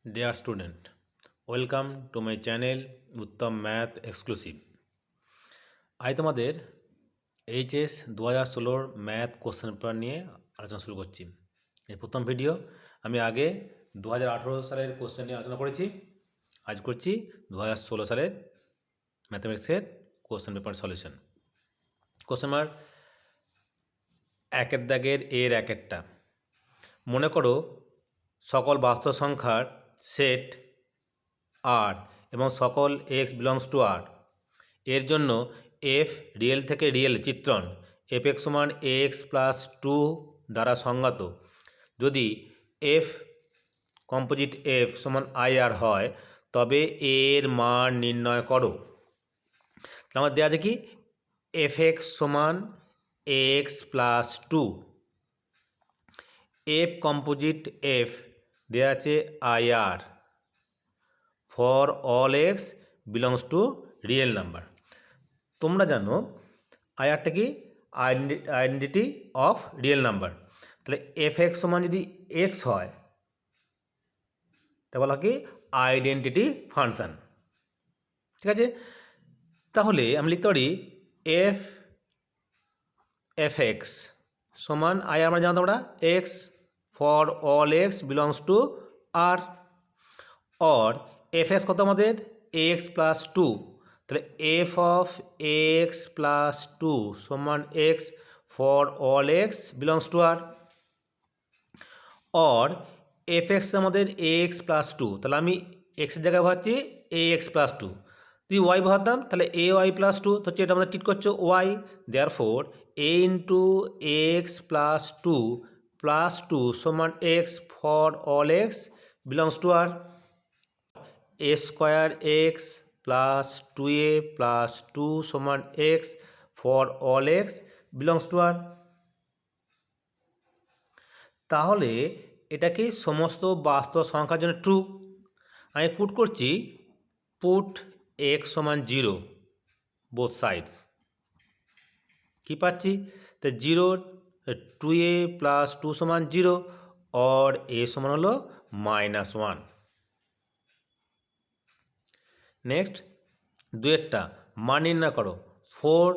Dear student, welcome to my channel Uttam math exclusive. আজ তোমাদের HS 2016 math question paper নিয়ে আলোচনা শুরু করছি। এই প্রথম ভিডিও। আমি আগে 2018 সালের কোশ্চেন নিয়ে আলোচনা করেছি। আজ করছি 2016 সালের ম্যাথমেটিক্সের question paper solution. Question number একের দাগের এর এক একটা। মনে করো সকল বাস্তব সংখ্যার সেট আর এবং সকল এক্স বিলংস টু আর এর জন্য এফ রিয়েল থেকে রিয়েল চিত্রণ এফ এক্স সমান এক্স প্লাস টু দ্বারা সংজ্ঞাত যদি এফ কম্পোজিট এফ সমান আই আর হয় তবে এর মান নির্ণয় করো। আমার দেওয়া আছে কি এফ এক্স সমান x plus two, f composite f দেওয়া আছে I R for all x belongs to real number. তোমরা জানো আইআরটা কি আইডেন্টিটি অফ রিয়েল নাম্বার। তাহলে এফ এক্স সমান যদি এক্স হয় তা বলা কি আইডেন্টিটি ফাংশান। ঠিক আছে, তাহলে আমি লিখতে পারি এফ এফ এক্স সমান আই আমরা জানো তোমরা X for all x belongs to R or F X কত আমাদের এক্স প্লাস টু, তাহলে F of X plus two সমান X for all x belongs to R or F X আমাদের X plus two, তাহলে আমি এক্সের জায়গায় ভাবছি এ এক্স প্লাস টু, যদি ওয়াই ভাবতাম তাহলে এ ওয়াই প্লাস টু, তো হচ্ছে এটা আমাদের ট্রিট করছে Y, therefore A into X plus two সমান X for all x belongs to R A square X plus two A plus two সমান X for all x belongs to R. তাহলে এটা কি সমস্ত বাস্তব সংখ্যার জন্য ট্রু। আমি পুট করছি পুট এক্স সমান জিরো বোথ সাইডস, কী পাচ্ছি তো zero, two A plus two সমান জিরো অর এ সমান হলো মাইনাস ওয়ান। নেক্সট দুয়েরটা মান নির্ণয় করো ফোর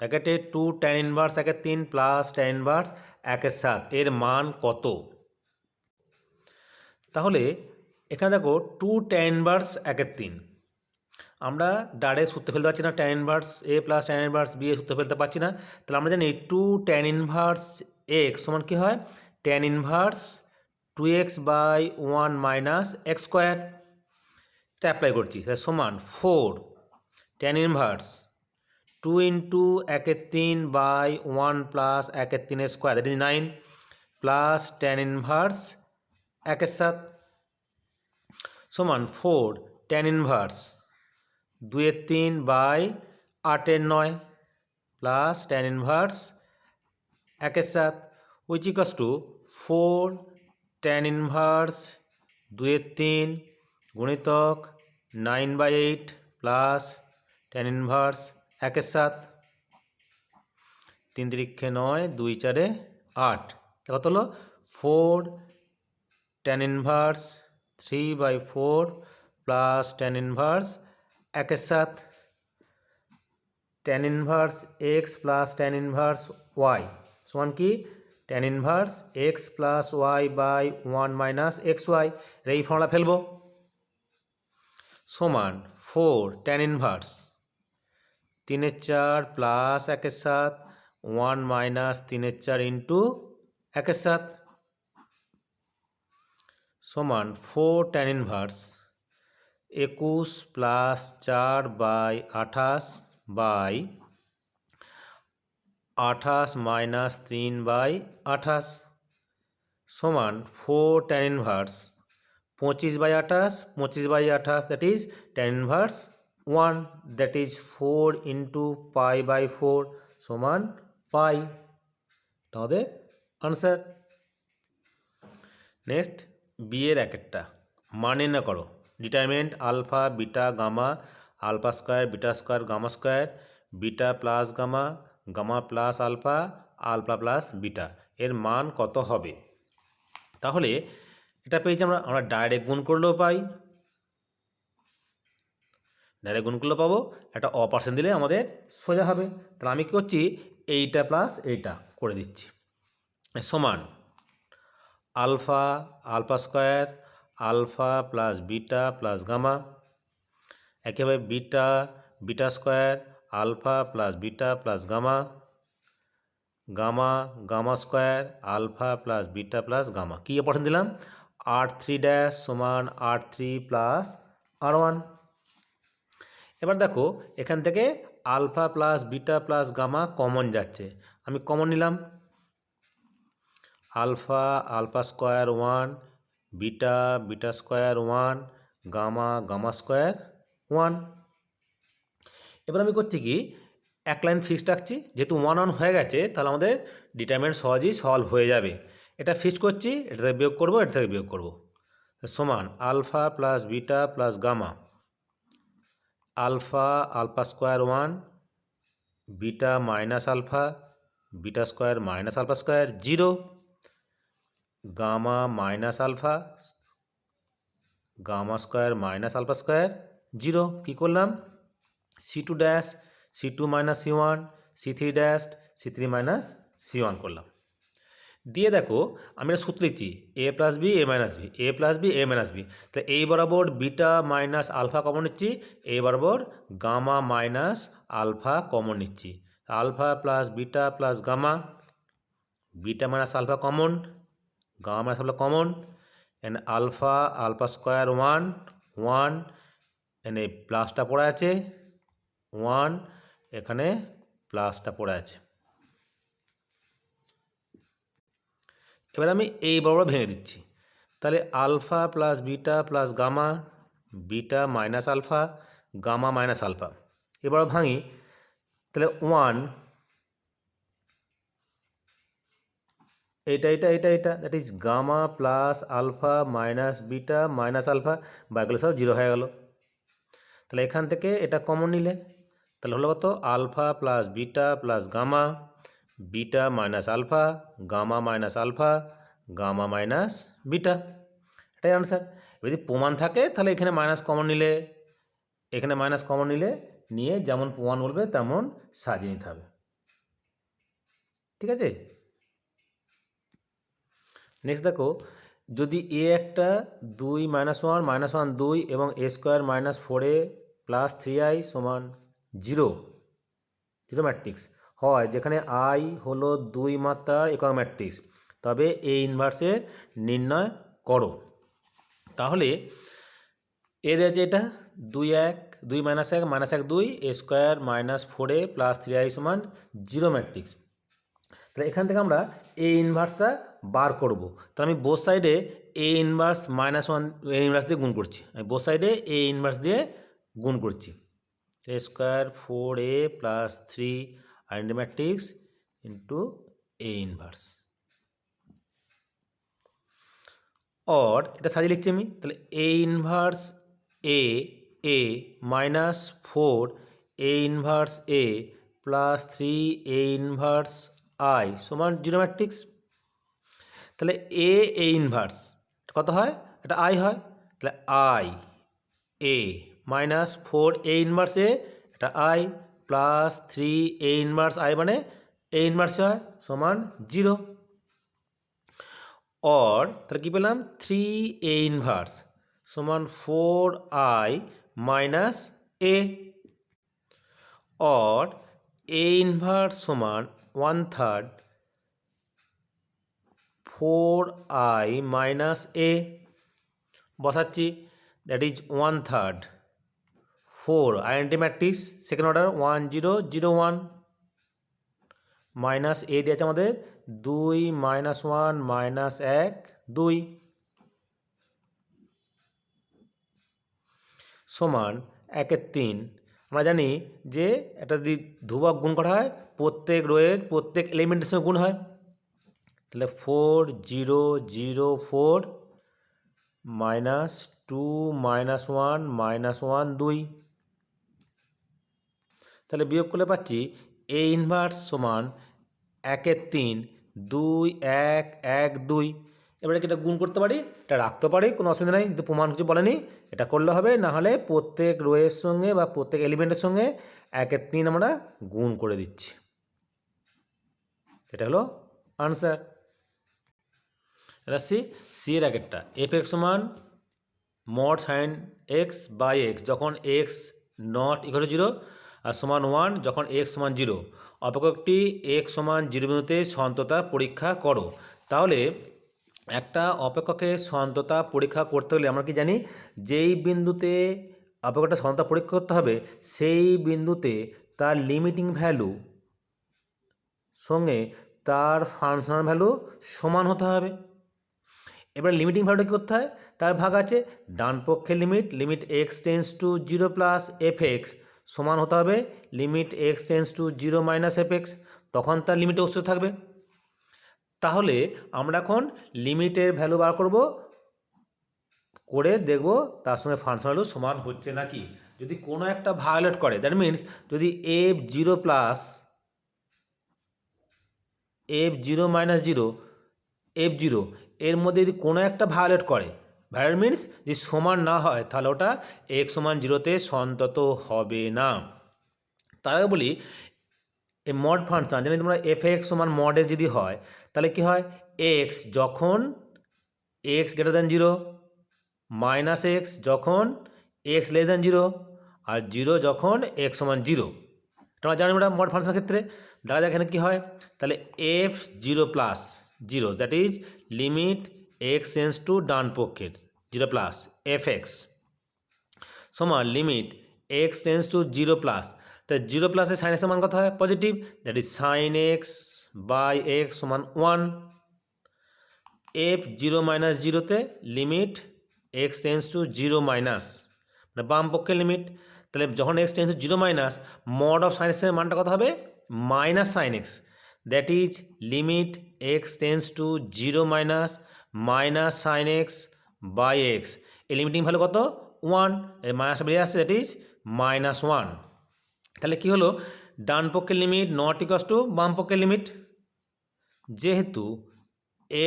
একেটে টু ট্যান ইনভার্স একের তিন প্লাস ট্যান ইনভার্স একের সাত এর মান কত। তাহলে এখানে দেখো টু ট্যান ইনভার্স একের তিন, আমরা ডাইরেক্ট সূত্রে ফেলতে পারছি না, tan inverse A plus tan inverse B A সূত্রে ফেলতে পারছি না, তাহলে আমরা জানি টু ট্যান ইনভার্স এক্স সমান কী হয় tan inverse two x by one minus x square, এটা অ্যাপ্লাই করছি সমান four tan inverse two into একের তিন বাই ওয়ান প্লাস একের তিনের square that is nine plus tan inverse একের সাত সমান ফোর ট্যান ইনভার্স দুয়ের তিন বাই আটের নয় প্লাস ট্যান ইনভার্স একের সাত which equals to four tan inverse দুয়ের তিন গুণিতক nine by eight plus tan inverse একের সাত, তিন তিরিক্ষে নয় দুই চারে আট, কত হলো four tan inverse three by four plus tan inverse একের সাত, tan inverse x plus tan inverse y সমান কি tan inverse x plus y by one minus x y, এই ফর্মুলা ফেলবো সমান ফোর ট্যান ইনভার্স তিনের চার প্লাস একের সাত ওয়ান মাইনাস তিনের চার ইন্টু একের সাত সমান ফোর ট্যান ইনভার্স একুশ প্লাস চার বাই আঠাশ বাই আঠাশ মাইনাস তিন বাই আঠাশ সমান ফোর ট্যান ইনভার্স পঁচিশ বাই আঠাশ that is tan inverse one that is four into pi by four সমান পাই, আমাদের আনসার। নেক্সট বিয়ের এক একটা মান নির্ণয় করো determinant alpha beta gamma alpha square beta square gamma square beta plus gamma gamma plus alpha alpha plus beta এর মান কত হবে। তাহলে এটা পেয়েছি আমরা ডাইরেক্ট গুণ করলেও পাই, ডাইরেক্ট গুণ করলেও পাবো, একটা অপারেশন দিলে আমাদের সোজা হবে। তাহলে আমি কী করছি, এইটা প্লাস এইটা করে দিচ্ছি, সমান alpha alpha square alpha plus beta plus gamma, একেবারে beta beta square alpha plus beta plus gamma, gamma gamma square alpha plus beta plus gamma. কী অপারেশন দিলাম, R3 সমান R3 প্লাস R1। এবার দেখো এখান থেকে alpha plus beta plus gamma common যাচ্ছে, আমি কমন নিলাম, alpha alpha square 1 beta beta square 1 gamma gamma square 1। এবার আমি করছি কি, এক লাইন ফিক্সড রাখছি, যেহেতু 1 1 হয়ে গেছে তাহলে আমাদের ডিটারমিনেন্ট সহজেই সলভ হয়ে যাবে। এটা ফিক্সড করছি, এটা থেকে বিয়োগ করবো, এটা থেকে বিয়োগ করবো, সমান alpha plus beta plus gamma, alpha alpha square 1 beta minus alpha beta square minus alpha square 0, gamma minus alpha gamma square minus alpha square 0। কী করলাম, C2 dash C2 minus C1 C3 dash C3 minus C1 করলাম। দিয়ে দেখো আমি একটা সূত্র লিখছি, এ plus B A minus B A plus B A minus B, তাহলে এই বরাবর বিটা মাইনাস আলফা কমন নিচ্ছি, এই বরাবর গামা মাইনাস আলফা কমন নিচ্ছি, alpha plus beta plus gamma, beta minus alpha common, gamma minus alpha common, এন alpha alpha square 1 1, এনে প্লাসটা পড়ে আছে 1, এখানে প্লাসটা পড়ে আছে। এবার আমি এই বরাবর ভেঙে দিচ্ছি, তাহলে alpha plus beta plus gamma beta minus alpha gamma minus alpha, এবার ভাঙি, তাহলে 1 এটা এটা এটা এটা that is gamma plus alpha minus beta minus alpha, বা এগুলো সব 0 হয়ে গেল। তাহলে এখান থেকে এটা কমন নিলে তাহলে হলো কত, alpha plus beta plus gamma beta minus alpha gamma minus alpha gamma minus beta, এটাই আনসার। যদি প্রমাণ থাকে তাহলে এখানে মাইনাস কমন নিলে, এখানে মাইনাস কমন নিলে নিয়ে যেমন প্রমাণ বলবে তেমন সাজিয়ে নিতে হবে, ঠিক আছে। নেক্সট দেখো, যদি এ একটা 2 -1 -1 2 এবং a square minus 4a plus 3i সমান 0 0 ম্যাট্রিক্স হয়, যেখানে i হলো 2 মাত্রার একক ম্যাট্রিক্স, তবে এ ইনভার্সের নির্ণয় করো। তাহলে এ দিয়েছে এটা 2 1 2 -1 -1 2 a square minus 4a plus 3i সমান 0 ম্যাট্রিক্স। তাহলে এখান থেকে আমরা এ ইনভার্সটা বার করব, তাহলে আমি বোথ সাইডে এ ইনভার্স -1 এ ইনভার্স দিয়ে গুণ করছি, আমি বোথ সাইডে এ ইনভার্স দিয়ে গুণ করছি, A square 4a plus 3 identity matrix into A inverse, or এটা সাজিয়ে লিখছি আমি, তাহলে A inverse A minus 4 A inverse A plus 3 A inverse I সমান 0 ম্যাট্রিক্স। তাহলে এ ইনভার্স কত হয়, এটা আই হয়, তাহলে I A minus 4 A inverse A, এটা I plus 3 A inverse I মানে এ ইনভার্স হয় সমান 0। অর তাহলে কী পেলাম, 3 এ ইনভার্স সমান 4i minus A, or A inverse সমান 1/3 4i মাইনাস এ, বসাচ্ছি, that is 1/3 4 identity matrix second order 1 0 0 1 minus A দিয়েছে আমাদের 2 -1 -1 2 সমান 1/3। আমরা জানি যে এটা যদি ধ্রুবক গুণ করা হয় প্রত্যেক রোয়ের প্রত্যেক এলিমেন্টের সঙ্গে গুণ হয়, তাহলে 4 0 0 4 মাইনাস 2 -1 -1 2, তাহলে বিয়োগ করলে পাচ্ছি এ ইনভার্স সমান 1/3 2 1 1 2, এবারে কি এটা গুণ করতে পারি, এটা রাখতে পারি, কোনো অসুবিধা নেই, কিন্তু প্রমাণ কিছু বলেনি, এটা করলে হবে। না হলে প্রত্যেক রোয়ের সঙ্গে বা প্রত্যেক এলিমেন্টের সঙ্গে 1/3 আমরা গুণ করে দিচ্ছি। এটা হলো আনসার। এটা সি এর আগেরটা f(x) সমান mod sin x by x যখন x নট ইকুয়াল টু 0 আর সমান 1 যখন x সমান 0, অপেক্ষকটি x সমান 0 বিন্দুতে সন্ততা পরীক্ষা করো। তাহলে একটা অপেক্ষকের সন্ততা পরীক্ষা করতে হলে আমরা কি জানি, যেই বিন্দুতে অপেক্ষকটা সন্ততা পরীক্ষা করতে হবে সেই বিন্দুতে তার লিমিটিং ভ্যালু সঙ্গে তার ফাংশনাল ভ্যালু সমান হতে হবে। এবার লিমিটিং ভ্যালুটা কী করতে হয়, তার ভাগ আছে ডান পক্ষের limit x tends to 0 plus fx সমান হতে হবে limit x tends to 0 minus fx, তখন তার লিমিটে অবশ্যই থাকবে। তাহলে আমরা এখন লিমিটের ভ্যালু বার করব, করে দেখব তার সঙ্গে ফাংশন ভ্যালু সমান হচ্ছে নাকি। যদি কোনো একটা ভায়োলেট করে, দ্যাট মিনস যদি f0 plus f0 minus 0 f0 এর মধ্যে যদি কোনো একটা ভায়োলেট করে, ভায়োলেট মিনস যদি সমান না হয়, তাহলে ওটা x সমান 0তে সন্তত হবে না। তার আগে বলি এই মড ফাংশন জানি তোমরা f(x) সমান মডে যদি হয়, তাহলে কি হয়, x যখন x greater than 0, minus x যখন x লেস দ্যান 0, আর 0 যখন x সমান 0। তোমরা জানো আমরা মড ফাংশনের ক্ষেত্রে দেখা যায় এখানে কী হয়, তাহলে f0 plus 0 that is limit x tends to ডান পক্ষের 0 প্লাস fx সমান limit x tends to 0 plus, তাই 0 প্লাসের সাইন এক্সের মান কত হয়, positive, that is sine x by X সমান 1। f0 মাইনাস 0তে limit x tends to 0 minus, মানে বাম পক্ষের লিমিট, তাহলে যখন x tends to 0 minus mod of sine এক্সের মানটা কত হবে, minus sine x, that is limit x tends to 0 minus minus sine x by x. এই লিমিটিং ভ্যালু কত, 1, এই মাইনাস বেরিয়ে আসছে, দ্যাট ইজ -1। তাহলে কি হলো, ডান পক্ষের লিমিট নট ইকুয়ালস টু বাম পক্ষের লিমিট, যেহেতু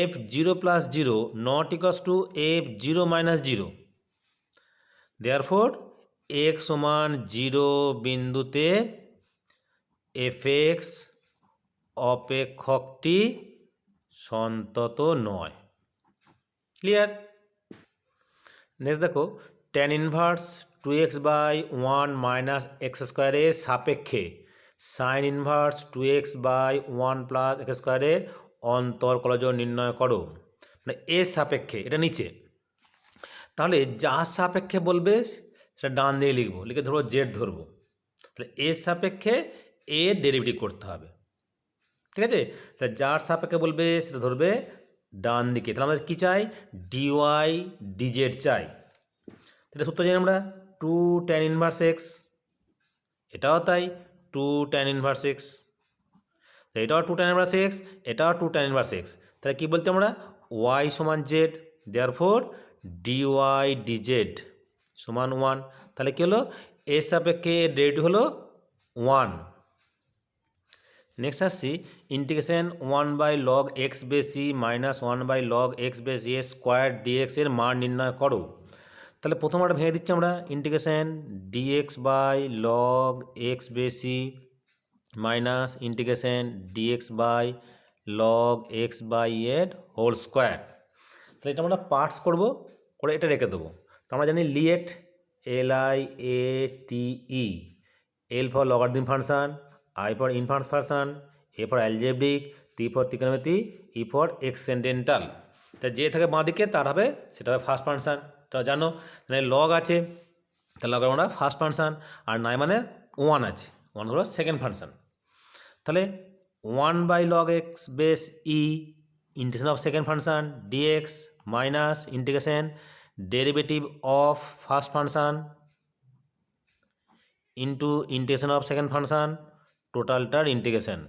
f0 plus 0 not equals to f0 minus 0, therefore x সমান 0 বিন্দুতে fx অপেক্ষকটি সন্তত নয়। ক্লিয়ার? নেক্সট দেখো, tan inverse 2x by 1 minus x স্কোয়ারের সাপেক্ষে sine inverse 2x by 1 plus x স্কোয়ারের অন্তর্কলজ নির্ণয় করো। মানে এর সাপেক্ষে, এটা নিচে, তাহলে যার সাপেক্ষে বলবে সেটা ডান দিয়ে লিখবো, লিখে ধরবো জেড ধরবো, তাহলে এর সাপেক্ষে এর ডেরিভেটিভ করতে হবে, ঠিক আছে। তাহলে যার সাপেক্ষে বলবে সেটা ধরবে ডান দিকে, তাহলে আমাদের কী চাই, ডিওয়াই ডিজেড চাই। তাহলে সূত্র জানি আমরা 2 tan ইনভার্স এক্স, এটাও তাই 2 tan ইনভার্স এক্স, এটাও 2 tan ইনভার্স এক্স, এটাও 2 tan ইনভার্স এক্স। তাহলে কী বলতে আমরা, y সমান জেড, দেয়ারফোর ডিওয়াই ডিজেড সমান 1। তাহলে কী হলো, এর সাপেক্ষে ডেরিভেটিভ হলো 1। নেক্সট আসছি integration 1/log x base e minus 1/log x base এ স্কোয়ার ডিএক্স এর মান নির্ণয় করো। তাহলে প্রথম একটা ভেঙে দিচ্ছি আমরা, integration dx/log x base e minus integration dx/log x by এর হোল স্কোয়ার। তাহলে এটা আমরা পার্টস করবো, করে এটা রেখে দেবো। তো আমরা জানি LIATE, LIATE, L for logarithm function, I for inverse function, A for algebraic, T for ত্রিকোণমিতি, E ফর এক্সেন্ডেন্টাল। তা যে থাকে বাঁ দিকে তার হবে, সেটা হবে ফার্স্ট ফাংশন, তা জানো। তাহলে লগ আছে, তাহলে লগ আমরা ফার্স্ট ফাংশন, আর নাই মানে 1 আছে, 1 হলো সেকেন্ড ফাংশন। তাহলে 1/log x base E integration of second function dx minus integration derivative of first function into integration of second function, টোটালটার ইন্টিগ্রেশন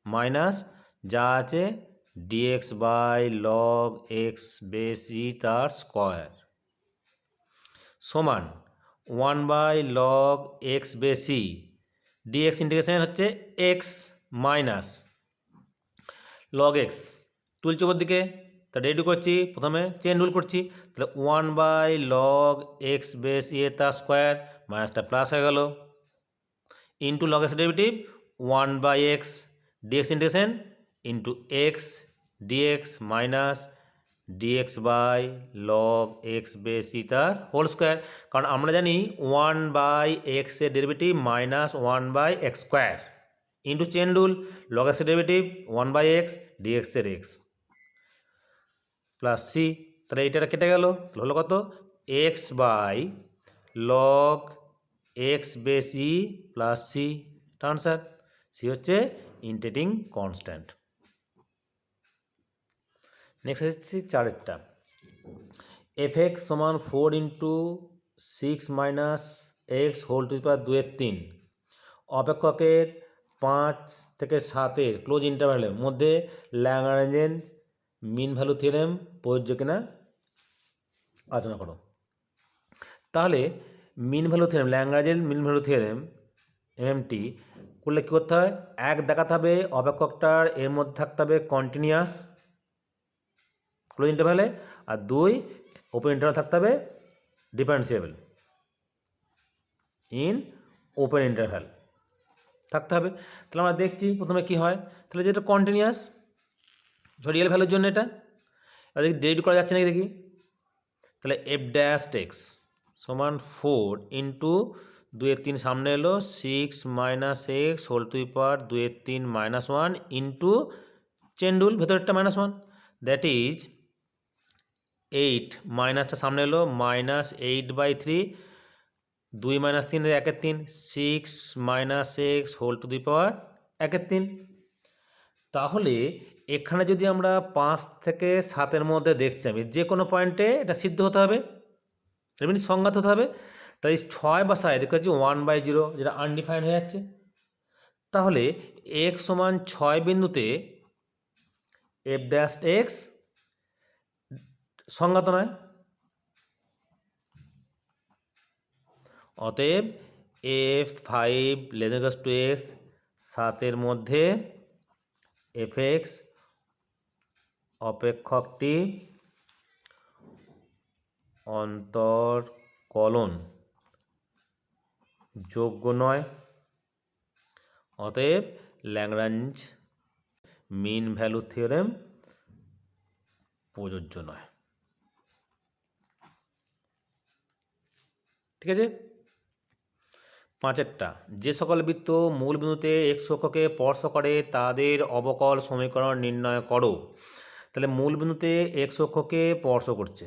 মাইনাস যা আছে dx/log x বেস ই তার স্কোয়ার সমান 1/log x বেস ই, dx integration হচ্ছে x minus log x, তুলছি ওপর দিকে, তা রেডি করছি, প্রথমে চেন রুল করছি, তাহলে 1/log x² মাইনাসটা প্লাস হয়ে গেল, into log X derivative 1/x dx integration into X DX minus dx by log X base E তার হোল স্কোয়ার। কারণ আমরা জানি 1/x এর derivative minus 1/x² into chain rule log X derivative 1/x dx এর X plus C. তাহলে এইটা কেটে গেল, তাহলে হলো কত X by log X base E plus C, answer C হচ্ছে ইন্টিগ্রেটিং কনস্ট্যান্ট। নেক্সট হচ্ছে চারেরটা, f(x) সমান 4 into 6 minus X whole to the power 2/3 অপেক্ষকের 5 থেকে 7-এর ক্লোজ ইন্টারভ্যালের মধ্যে ল্যাগ্রাঞ্জের মিন ভ্যালু থিওরেম প্রযোজ্য কিনা আলোচনা করো। তাহলে মিন ভ্যালু থিওরেম, ল্যাগ্রাঞ্জের মিন ভ্যালু থিওরেম এমটি করলে কী করতে হয়, এক দেখাতে হবে অপেক্ষকটার এর মধ্যে থাকতে হবে কন্টিনিউয়াস ক্লোজ ইন্টারভ্যালে, আর 2 ওপেন ইন্টারভ্যাল থাকতে হবে ডিফারেন্সিয়েবল ইন ওপেন ইন্টারভ্যাল থাকতে হবে। তাহলে আমরা দেখছি প্রথমে কি হয়, তাহলে যেটা কন্টিনিউয়াস রিয়েল ভ্যালুর জন্য এটা দেখি ডেরিভেটিভ করা যাচ্ছে নাকি দেখি। তাহলে f' সমান 4 ইন্টু 2/3 সামনে এলো 6 minus X whole to the power 2/3 minus 1 into chain rule ভেতরেরটা -1, দ্যাট ইজ 8 মাইনাসটা সামনে এলো minus 8/3 2 minus 3 1/3 6 minus X whole to the power 1/3। তাহলে এখানে যদি আমরা 5 থেকে 7-এর মধ্যে দেখছি আমি যে কোনো পয়েন্টে এটা সিদ্ধ হতে হবে, এমনি সংজ্ঞাত হতে হবে। তাই 6 বা 7 দেখতে পাচ্ছি 1/0 যেটা আনডিফাইন্ড হয়ে যাচ্ছে। তাহলে x সমান 6 বিন্দুতে f' সংজ্ঞাত নয়, অতএব f5 x 7-এর মধ্যে fx অপেক্ষকটি অন্তর্কলন যোগ্য নয়, অতএব ল্যাগ্রাঞ্জ মিন ভ্যালু থিওরেম প্রযোজ্য নয়। ঠিক আছে। 5-এরটা, যে সকল বৃত্ত মূল বিন্দুতে x অক্ষকে স্পর্শ করে তাদের অবকল সমীকরণ নির্ণয় করো। তাহলে মূল বিন্দুতে x অক্ষকে স্পর্শ করছে,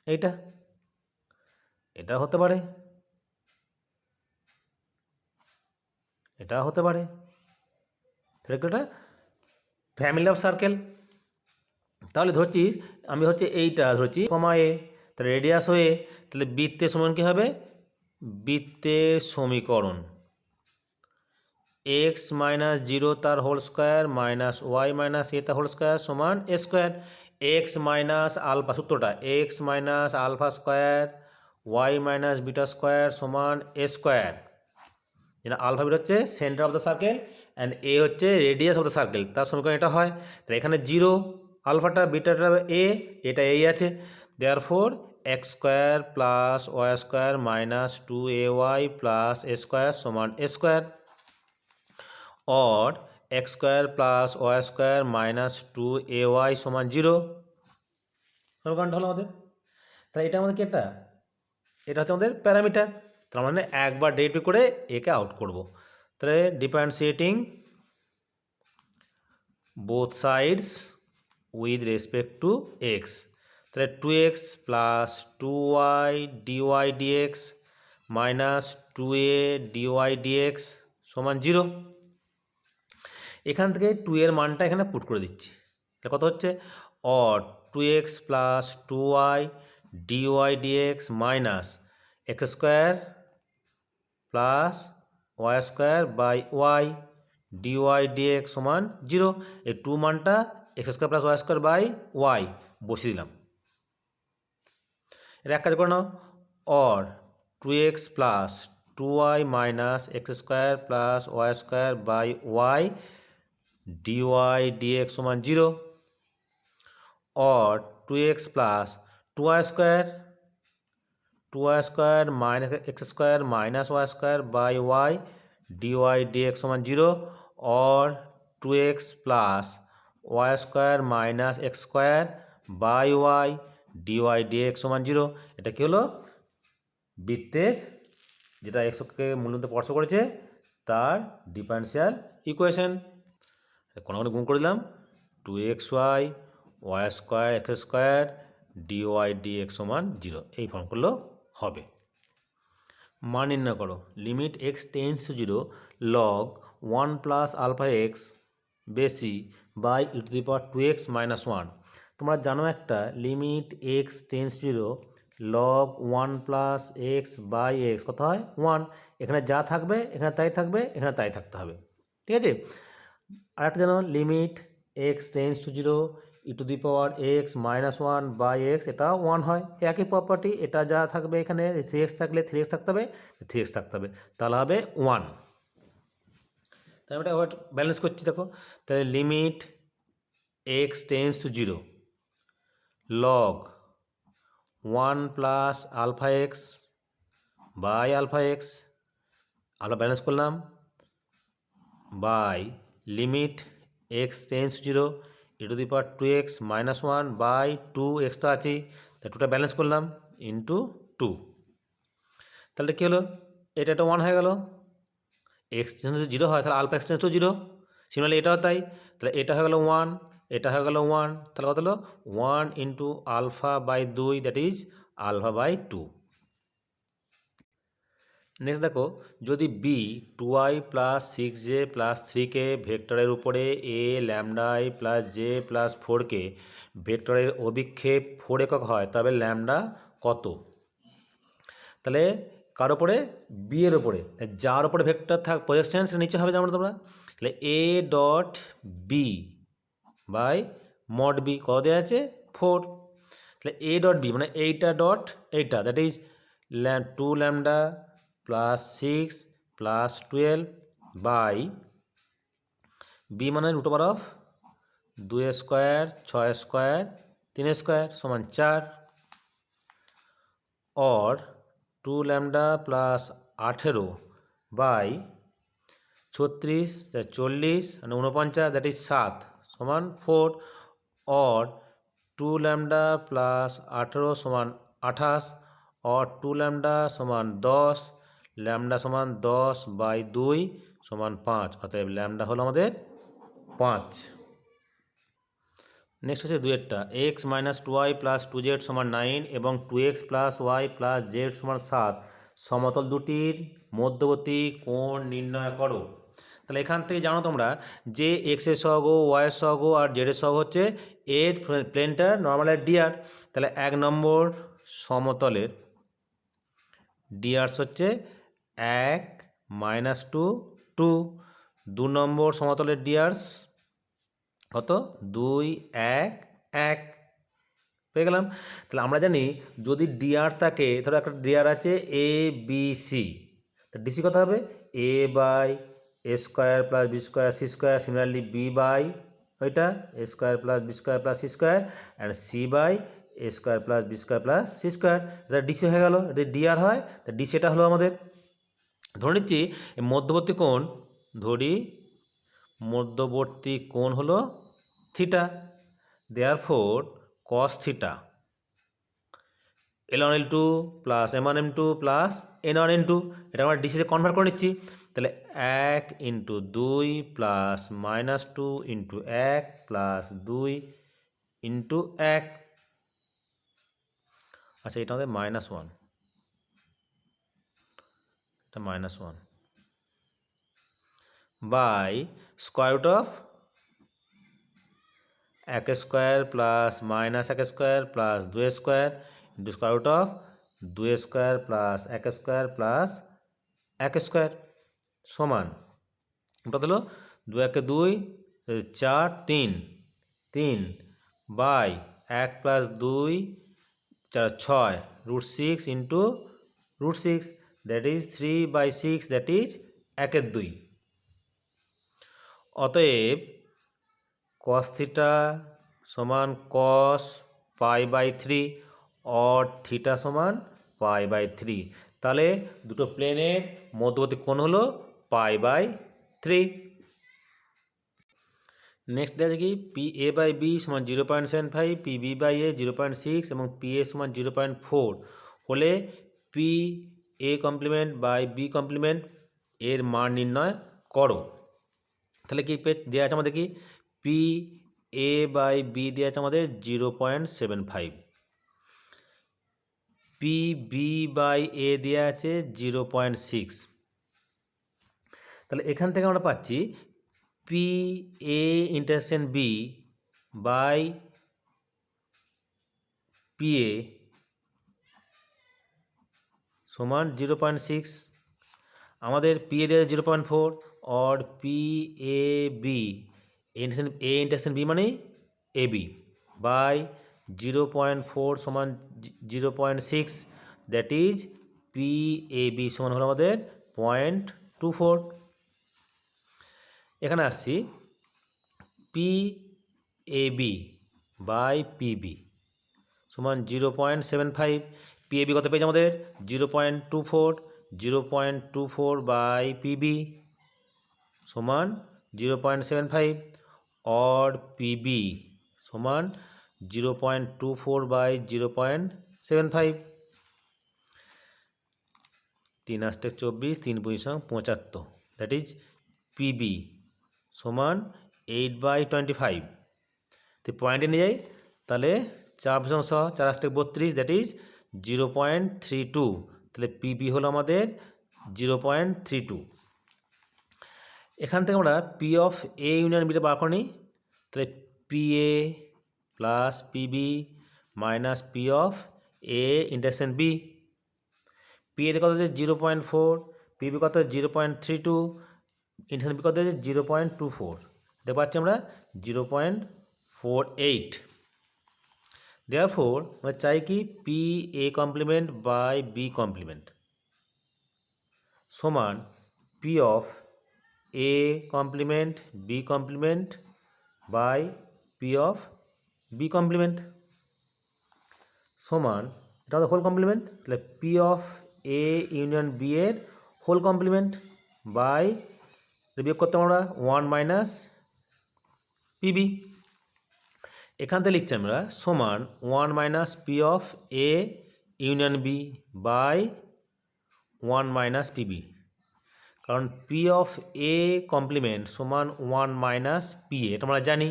এইটা এটা হতে পারে, এটা হতে পারে, তাহলে এটা ফ্যামিলি অফ সার্কেল। তাহলে ধরছি আমি হচ্ছে এইটা ধরছি কমা এ, তাহলে রেডিয়াস হয়ে, তাহলে বৃত্তের সমান কী হবে, বৃত্তের সমীকরণ x মাইনাস 0 তার whole square minus Y minus A তার হোল স্কোয়ার সমান A square. X minus alpha সূত্রটা X minus alpha square Y minus beta square সমান এ স্কোয়ার, যেটা আলফা বিটা হচ্ছে centre of the circle and A হচ্ছে radius of the circle, তার সমীকরণ এটা হয়। তাহলে এখানে 0 আলফাটা বিটাটা এ, এটা এই আছে, therefore x square plus Y square minus 2ay plus A square সমান এ স্কোয়ার, और x square plus Y square minus 2ay সমান 0 সমীকরণটা হলো আমাদের। তাহলে এটা আমাদের কি, এটা হচ্ছে আমাদের প্যারামিটার। তার মানে একবার ডেরিভেটিভ করে একে আউট করব। তাহলে differentiating both sides with respect to x, তাহলে 2x plus 2y dy dx minus 2a dy dx সমান 0। এখান থেকে 2 এর মানটা এখানে পুট করে দিচ্ছি, তাহলে কত হচ্ছে, or 2x plus 2y dy dx minus x square plus Y square by Y DY DX সমান 0। এই 2 মানটা X square plus Y square by Y বসিয়ে দিলাম। এটা এক কাজ করে নাও, or 2x plus 2y minus x square plus Y square by Y dy dx সমান 0 or 2x plus 2y square minus x square minus y square by y dy dx সমান 0 or 2x plus y square minus x square by y dy dx সমান 0। এটা কি হলো? বৃত্তের যেটা এক্সকে মূলতে স্পর্শ করেছে তার ডিফারেন্সিয়াল ইকুয়েশন। কোনো গুণ করে দিলাম 2xy y square x square dy dx সমান 0, এই ফর্ম করলেও হবে। মান নির্ণয় করো। Limit x tends to 0 log 1 plus alpha X বেশি by E to the power 2x minus 1। তোমরা জানো একটা limit x tends to 0 log 1 plus X by X কত হয় 1। এখানে যা থাকবে এখানে তাই থাকবে, এখানে তাই থাকতে হবে, ঠিক আছে। আর একটা জানো limit x tends to 0 e to the power x minus 1 by x, এটা 1 হয়। একই প্রপার্টি, এটা যা থাকবে এখানে 3x থাকলে 3x থাকতে হবে, 3x থাকতে হবে, তাহলে হবে 1। তাহলে এটা ব্যালেন্স করছি, দেখো তাহলে limit x tends to 0 log 1 plus alpha x by alpha x, আমরা ব্যালেন্স করলাম by limit x tends to 0 e to the power 2x minus 1 by 2x তো আছেই, তাই 2টা ব্যালেন্স করলাম ইন্টু 2। তাহলে কী হলো? এটা একটা 1 হয়ে গেল। x টেন্স টু 0 হয় তাহলে alpha x tends to 0, similarly এটাও তাই। তাহলে এটা হয়ে গেল 1, এটা হয়ে গেল 1, তাহলে কত হলো 1 into alpha by 2, that is alpha by 2। Next দেখো, যদি B 2i plus 6j plus 3কে ভেক্টরের উপরে A lambda I plus J plus 4কে ভেক্টরের অভিক্ষেপ 4 একক হয়, তবে ল্যামডা কত? তাহলে কার ওপরে? বি এর ওপরে। যার ওপরে ভেক্টর প্রজেকশন সেটা নিচে হবে, জানো তোমরা। তাহলে A dot B by mod B কত দেওয়া আছে? 4। তাহলে এ ডট বি মানে এইটা ডট এইটা, that is 2 lambda plus 6 plus 12 by B মানে root over of 2 square 6 square 3 square সমান 4 और 2 ল্যামডা প্লাস 18 বাই 36 40 মানে 49, দ্যাট ইজ 7 সমান 4 और 2 ল্যামডা প্লাস 18 সমান 28 और 2 ল্যামডা সমান 10, ল্যামডা সমান 10 বাই 2 সমান 5, অতএব ল্যামডা হলো আমাদের 5। নেক্সট হচ্ছে দুয়েরটা, x minus 2y plus 2z সমান 9 এবং 2x plus Y plus Z সমান 7 সমতল দুটির মধ্যবর্তী কোণ নির্ণয় করো। তাহলে এখান থেকে জানো তোমরা যে এক্সের সহগ, ওয়াইয়ের সহগ আর জেডের সহগ হচ্ছে এর প্লেনটা নর্মালের ডিআর। তাহলে 1 নম্বর সমতলের ডিআরস হচ্ছে 1 মাইনাস 2 2, 2 নম্বর সমতলের ডিআরস কত? 2 1 1 পেয়ে গেলাম। তাহলে আমরা জানি যদি ডিআর থাকে, ধরো একটা ডিআর আছে এ বি সি, তো ডিসি কত হবে? A by A square plus B square C square, similarly B by ওইটা A square plus B square plus C square, and C by A square plus B square plus C square. এটা DC হয়ে গেল, যদি DR হয় তা DC এটা হলো আমাদের। ধরে নিচ্ছি মধ্যবর্তী কোণ, ধরি মধ্যবর্তী কোণ হলো theta, therefore cos theta L1 L2 plus M1 M2 plus N1 N2, এটা আমরা ডিসিতে কনভার্ট করে নিচ্ছি। তাহলে 1 into 2 plus minus 2 into 1 plus 2 into 1, আচ্ছা এটা আমাদের -1, এটা -1 by square root of 1 square plus minus 1 square plus 2 square into square root of 2 square plus 1 square plus 1 square সমান কত হলো? 2 1 2 4 3 3 by 1 plus 2 4 6 root 6 into root 6, that is 3/6, that is 1/2। অতএব cos theta সমান cos π/3 or theta সমান π/3। তাহলে দুটো প্লেনের মধ্যবর্তী কোণ হলো π/3। নেক্সট দেওয়া আছে কি PA/B সমান 0.75, PB/A 0.6 এবং PA সমান 0.4 হলে PA complement by B complement এর মান নির্ণয় করো। তাহলে কি দেওয়া আছে আমাদের কি PA/B দেওয়া আছে আমাদের 0.75, PB/A দেওয়া আছে 0.6। তাহলে এখান থেকে আমরা পাচ্ছি PA intersection B by PA সমান 0.6। আমাদের PA দেওয়া 0.4 और PAB A ইন্টারসেকশন B মানে AB বাই 0.4 সমান 0.6, দ্যাট ইজ PAB সমান হলো আমাদের 0.24। এখানে আসছি PAB বাই PB সমান 0.75, PAB কত পেয়েছে আমাদের 0.24, 0.24 বাই PB সমান 0.75 और PB সমান 0.24 বাই 0.75। 3 8 24, 3 5 75, দ্যাট ইজ PB সমান 8/25। তো পয়েন্টে নিয়ে যাই, তাহলে 4 4 8 32, দ্যাট ইজ 0.32। তাহলে পিবি হলো আমাদের 0.32। এখান থেকে আমরা পি অফ এ ইউনিয়ন বিটা বার করে নিই। তাহলে PA plus PB minus P of A intersection B। PA কত হচ্ছে 0.4, PB কত 0.32, ইন্টারসেকশন B কত হচ্ছে 0.24। দেখতে পাচ্ছি আমরা 0.48। দেয়ারফোর আমরা চাই কি PA complement by B complement সমান P of A complement B complement by P of B complement সমান, এটা হলো হোল কমপ্লিমেন্ট, তাহলে P of A union B এর হোল কমপ্লিমেন্ট বাই বিয়োগ করতে আমরা 1 মাইনাস PB। এখান থেকে লিখছি আমরা সমান 1 minus P of A union B by 1 minus PB, কারণ পি অফ এ কমপ্লিমেন্ট সমান 1 মাইনাস পি, এটা আমরা জানি,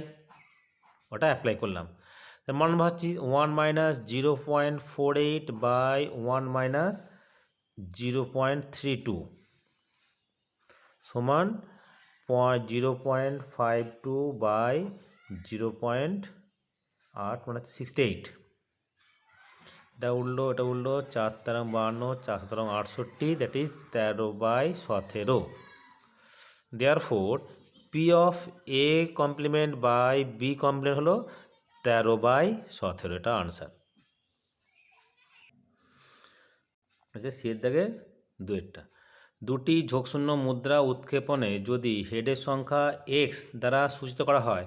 ওটা অ্যাপ্লাই করলাম। মান ভাবছি 1 মাইনাস 0.48 বাই 1 মাইনাস 0.32 সমান 0.52 বাই 0.8 মানে 68। এটা উঠলো 4 তেরো 52, 4 17 68, that is 13/17। Therefore P of A complement by B complement হলো 13/17, এটা আনসার। আচ্ছা সি এর দাগে দুইটা, দুটি ঝোঁকশূন্য মুদ্রা উৎক্ষেপণে যদি হেডের সংখ্যা x দ্বারা সূচিত করা হয়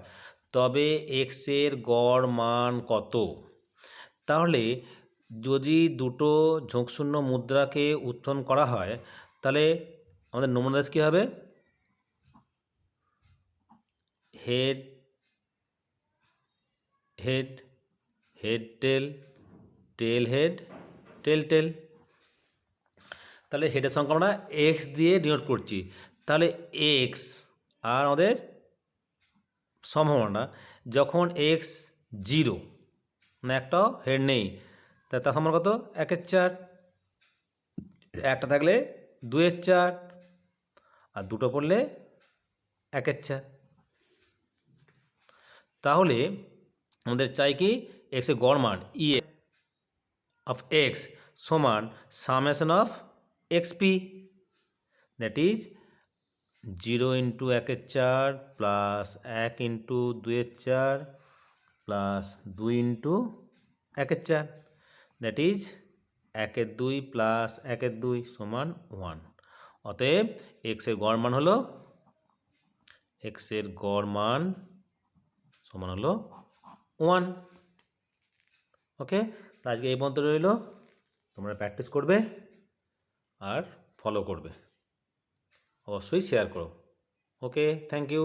তবে x এর গড় মান কত? তাহলে যদি দুটো ঝোঁকশূন্য মুদ্রাকে উত্তোলন করা হয় তাহলে আমাদের নমুনাদেশ কী হবে? Head head head tail, tail head, tail tail. তাহলে হেডের সংখ্যা আমরা x দিয়ে ডিনোট করছি, তাহলে x আর আমাদের সম্ভাবনা যখন x 0 মানে একটাও হেড নেই, তার সম্ভাবনা কত? 1/4, একটা থাকলে 2/4 আর দুটো পড়লে 1/4। তাহলে আমাদের চাই কি x এর গড় মান ই অফ x সমান summation of xp, that is 0 into 1/4 plus 1 into 2/4 plus 2 into 1/4, that is 1/2 plus 1/2 সমান 1। অতএব x এর গড় মান হলো, x এর গড় মান সমান হলো 1। ওকে, আজকে এই পর্যন্ত রইল। তোমরা প্র্যাকটিস করবে আর ফলো করবে, অবশ্যই শেয়ার করো। ওকে, থ্যাংক ইউ।